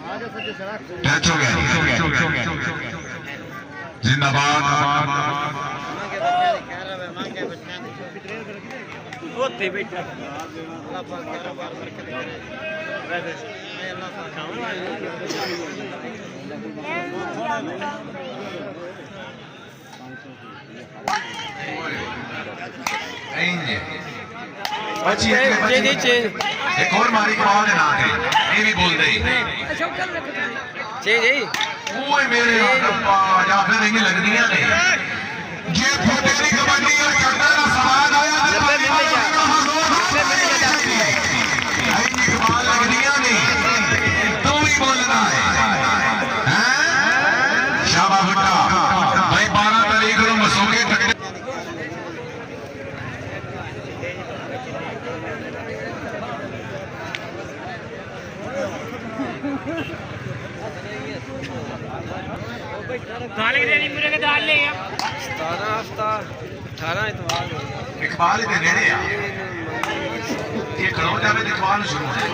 touch हो गया जिंदाबाद एक और मारी के बाद ना थे ये भी बोल दे ओए मेरे रब्बा या फिर नहीं लगनियां नहीं ये फुटेरी कबड्डी और चढ़ना का सवाल आया है लगनियां नहीं तू ही बोलना है शाबाश बेटा भाई 12 तारीख को मसोगे इकबाल के नेड़े ये कलौटा में इकबाल शुरू है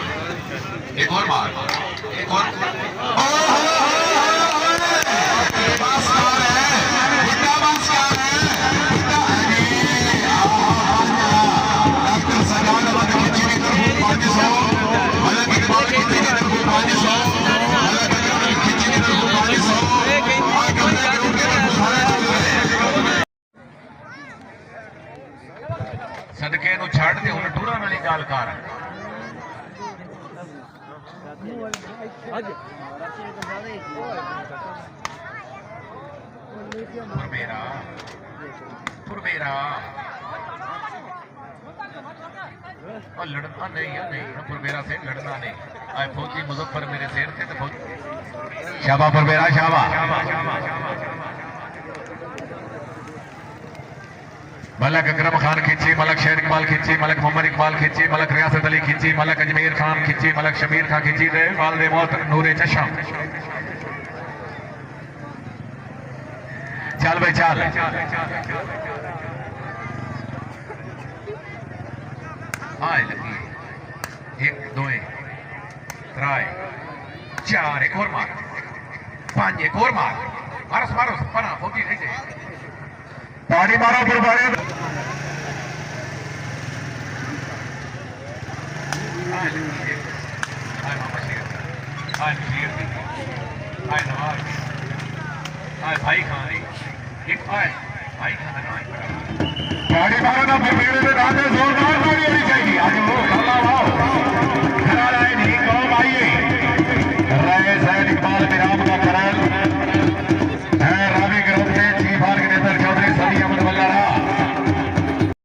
एक और बार एक और सदके नूं छड्ड ते हुण टूरां वाली गल कर पुरबेरा लड़ना नहीं है नहीं पुरबेरा से लड़ना नहीं आए फौजी मुजफ्फर मेरे शेर थे तो शाबा पुरबेरा शाबा मलक अकरम खान खींची मलक शेर इकबाल खींची मलक मोहम्मद इकबाल खींची मलक रियासत अली खींची मलक अजमेर खान खींची मलक शमीर खान खींची दे वालदे मौत नूरे चशम चल भाई चल आए लगी एक दो त्राए चार एक और मार पांच एक और मार मारस मारस पना फौजी नहीं दे पानी मारो फिर मारे भाई खान एक भाई खान गाड़ी मारो ना फिर मेरे पे जोरदार गाड़ी आनी चाहिए आज